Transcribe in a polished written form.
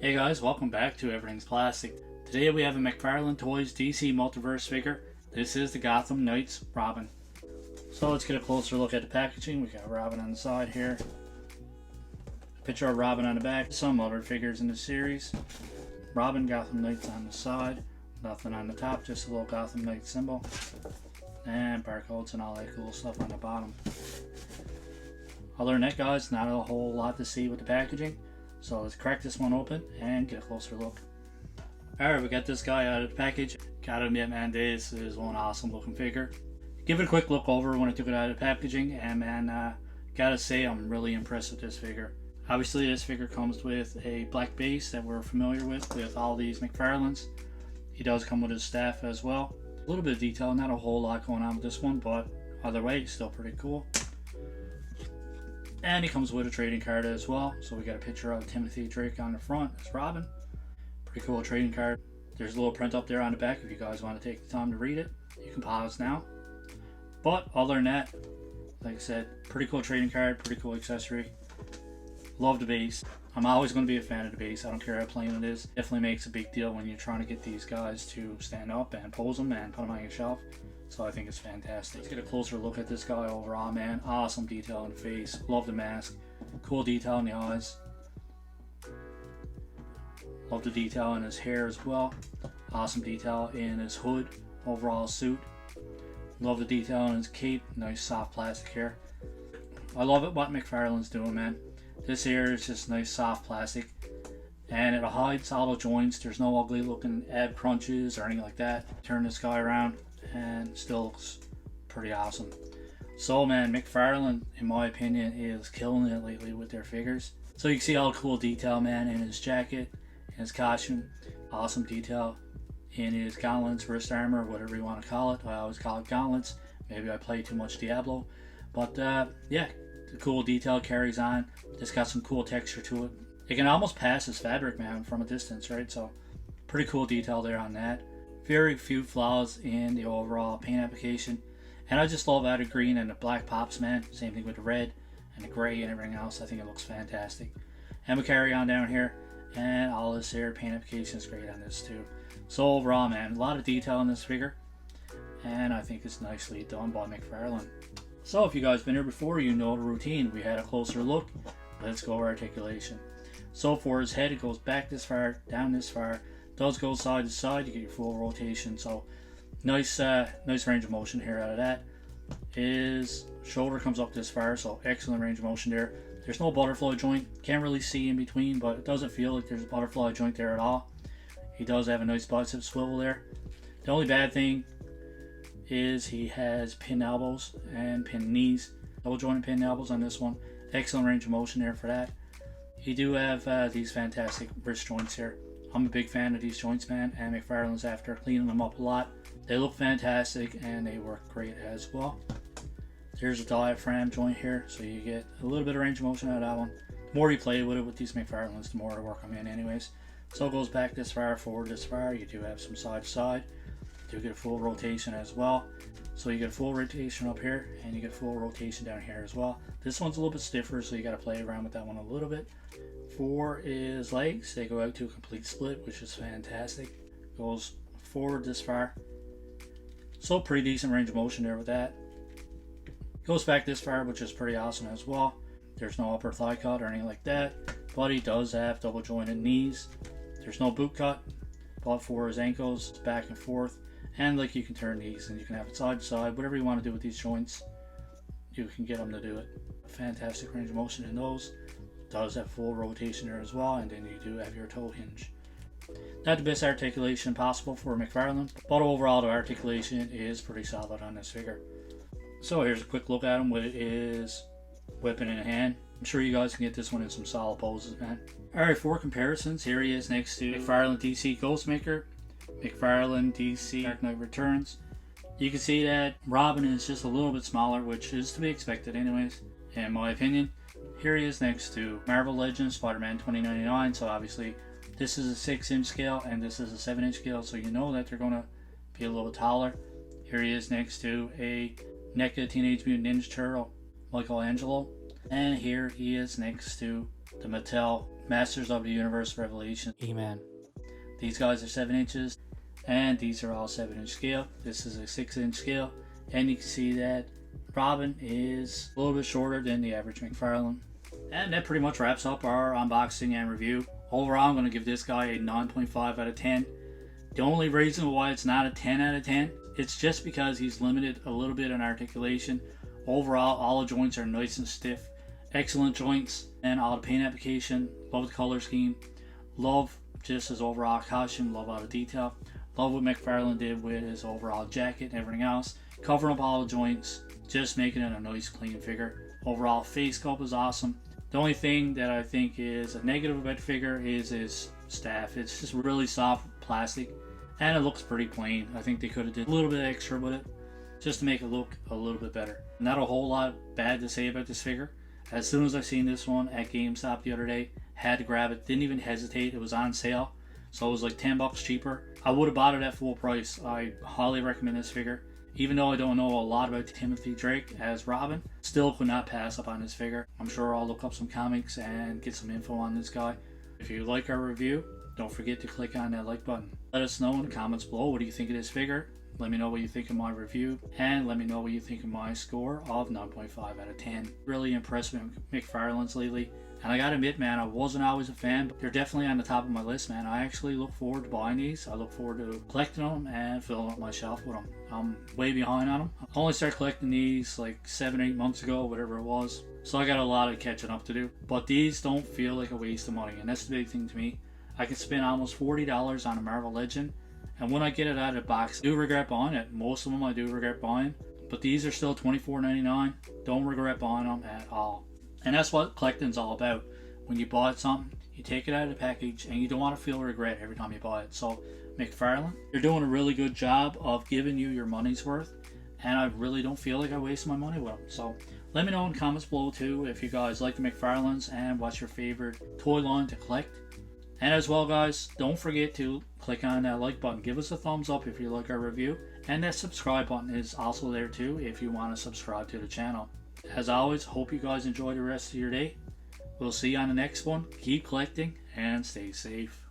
Hey guys, welcome back to Everything's Plastic. Today we have a McFarlane Toys DC Multiverse figure. This is the Gotham Knights Robin. So let's get a closer look at the packaging. We got Robin on the side here. Picture of Robin on the back. Some other figures in the series. Robin, Gotham Knights on the side. Nothing on the top, just a little Gotham Knights symbol. And barcodes and all that cool stuff on the bottom. Other than that guys, not a whole lot to see with the packaging. So let's crack this one open and get a closer look. Alright, we got this guy out of the package. Gotta admit man, this is one awesome looking figure. Give it a quick look over when I took it out of the packaging, and man, gotta say I'm really impressed with this figure. Obviously this figure comes with a black base that we're familiar with all these McFarlanes. He does come with his staff as well. A little bit of detail, not a whole lot going on with this one, but either way, it's still pretty cool. And he comes with a trading card as well. So we got a picture of Timothy Drake on the front as Robin. Pretty cool trading card. There's a little print up there on the back if you guys want to take the time to read it. You can pause now. But other than that, like I said, pretty cool trading card, pretty cool accessory. Love the base. I'm always going to be a fan of the base. I don't care how plain it is. Definitely makes a big deal when you're trying to get these guys to stand up and pose them and put them on your shelf. So I think it's fantastic. Let's get a closer look at this guy overall, man. Awesome detail in the face. Love the mask. Cool detail in the eyes. Love the detail in his hair as well. Awesome detail in his hood. Overall suit. Love the detail in his cape. Nice soft plastic hair. I love it what McFarlane's doing, man. This here is just nice soft plastic. And it hides all the joints. There's no ugly looking ab crunches or anything like that. Turn this guy around and still looks pretty awesome. So man, McFarlane in my opinion is killing it lately with their figures. So you can see all the cool detail, man, in his jacket, in his costume. Awesome detail in his gauntlets, wrist armor, whatever you want to call it. I always call it gauntlets. Maybe I play too much Diablo, but yeah, the cool detail carries on. It's got some cool texture to it. It can almost pass as fabric, man, from a distance, right? So pretty cool detail there on that. Very few flaws in the overall paint application, and I just love how the green and the black pops, man. Same thing with the red and the gray and everything else. I think it looks fantastic. And we carry on down here, and all this here paint application is great on this too. So overall, man, a lot of detail in this figure, and I think it's nicely done by McFarlane. So if you guys been here before, you know the routine. We had a closer look. Let's go over articulation. So for his head, it goes back this far, down this far. Does go side to side, you get your full rotation, so nice range of motion here out of that. His shoulder comes up this far, so excellent range of motion there. There's no butterfly joint, can't really see in between, but it doesn't feel like there's a butterfly joint there at all. He does have a nice bicep swivel there. The only bad thing is he has pinned elbows and pinned knees. Double jointed pinned elbows on this one. Excellent range of motion there for that. You do have these fantastic wrist joints here. I'm a big fan of these joints, man, and McFarlane's after cleaning them up a lot. They look fantastic and they work great as well. There's a diaphragm joint here, so you get a little bit of range of motion out of that one. The more you play with it with these McFarlanes, the more work I'm in anyways. So it goes back this far, forward this far. You do have some side to side. You do get a full rotation as well. So you get a full rotation up here, and you get full rotation down here as well. This one's a little bit stiffer, so you got to play around with that one a little bit. For his legs, they go out to a complete split, which is fantastic. Goes forward this far. So pretty decent range of motion there with that. Goes back this far, which is pretty awesome as well. There's no upper thigh cut or anything like that. But he does have double jointed knees. There's no boot cut. But for his ankles, it's back and forth. And like you can turn these and you can have it side to side. Whatever you want to do with these joints, you can get them to do it. Fantastic range of motion in those. Does have full rotation there as well, and then you do have your toe hinge. Not the best articulation possible for McFarlane, but overall the articulation is pretty solid on this figure. So here's a quick look at him with his weapon in hand. I'm sure you guys can get this one in some solid poses, man. Alright, for comparisons, here he is next to McFarlane DC Ghostmaker, McFarlane DC Dark Knight Returns. You can see that Robin is just a little bit smaller, which is to be expected anyways, in my opinion. Here he is next to Marvel Legends Spider-Man 2099, so obviously this is a 6-inch scale and this is a 7-inch scale, so you know that they're going to be a little bit taller. Here he is next to a NECA Teenage Mutant Ninja Turtle Michelangelo, and here he is next to the Mattel Masters of the Universe Revelation E-Man. These guys are 7 inches, and these are all 7-inch scale. This is a 6-inch scale, and you can see that Robin is a little bit shorter than the average McFarlane. And that pretty much wraps up our unboxing and review. Overall, I'm going to give this guy a 9.5 out of 10. The only reason why it's not a 10 out of 10, it's just because he's limited a little bit in articulation. Overall, all the joints are nice and stiff. Excellent joints, and all the paint application. Love the color scheme. Love just his overall costume. Love all the detail. Love what McFarlane did with his overall jacket and everything else. Covering up all the joints. Just making it a nice clean figure. Overall face sculpt is awesome. The only thing that I think is a negative about the figure is his staff. It's just really soft plastic, and it looks pretty plain. I think they could have did a little bit extra with it just to make it look a little bit better. Not a whole lot bad to say about this figure. As soon as I seen this one at GameStop the other day, had to grab it, didn't even hesitate. It was on sale, so it was like 10 bucks cheaper. I would have bought it at full price. I highly recommend this figure. Even though I don't know a lot about Timothy Drake as Robin, still could not pass up on this figure. I'm sure I'll look up some comics and get some info on this guy. If you like our review, don't forget to click on that like button. Let us know in the comments below, what do you think of this figure? Let me know what you think of my review, and let me know what you think of my score of 9.5 out of 10. Really impressed with McFarlane's lately. And I gotta admit, man, I wasn't always a fan, but they're definitely on the top of my list, man. I actually look forward to buying these. I look forward to collecting them and filling up my shelf with them. I'm way behind on them. I only started collecting these like 7-8 months ago, whatever it was. So I got a lot of catching up to do. But these don't feel like a waste of money, and that's the big thing to me. I could spend almost $40 on a Marvel Legend, and when I get it out of the box, I do regret buying it. Most of them I do regret buying, but these are still $24.99. Don't regret buying them at all. And that's what collecting's all about. When you buy something, you take it out of the package, and you don't want to feel regret every time you buy it. So McFarlane, you're doing a really good job of giving you your money's worth, and I really don't feel like I wasted my money with them. So let me know in the comments below too if you guys like the McFarlanes and what's your favorite toy line to collect. And as well, guys, don't forget to click on that like button. Give us a thumbs up if you like our review, and that subscribe button is also there too if you want to subscribe to the channel. As always, hope you guys enjoy the rest of your day. We'll see you on the next one. Keep collecting and stay safe.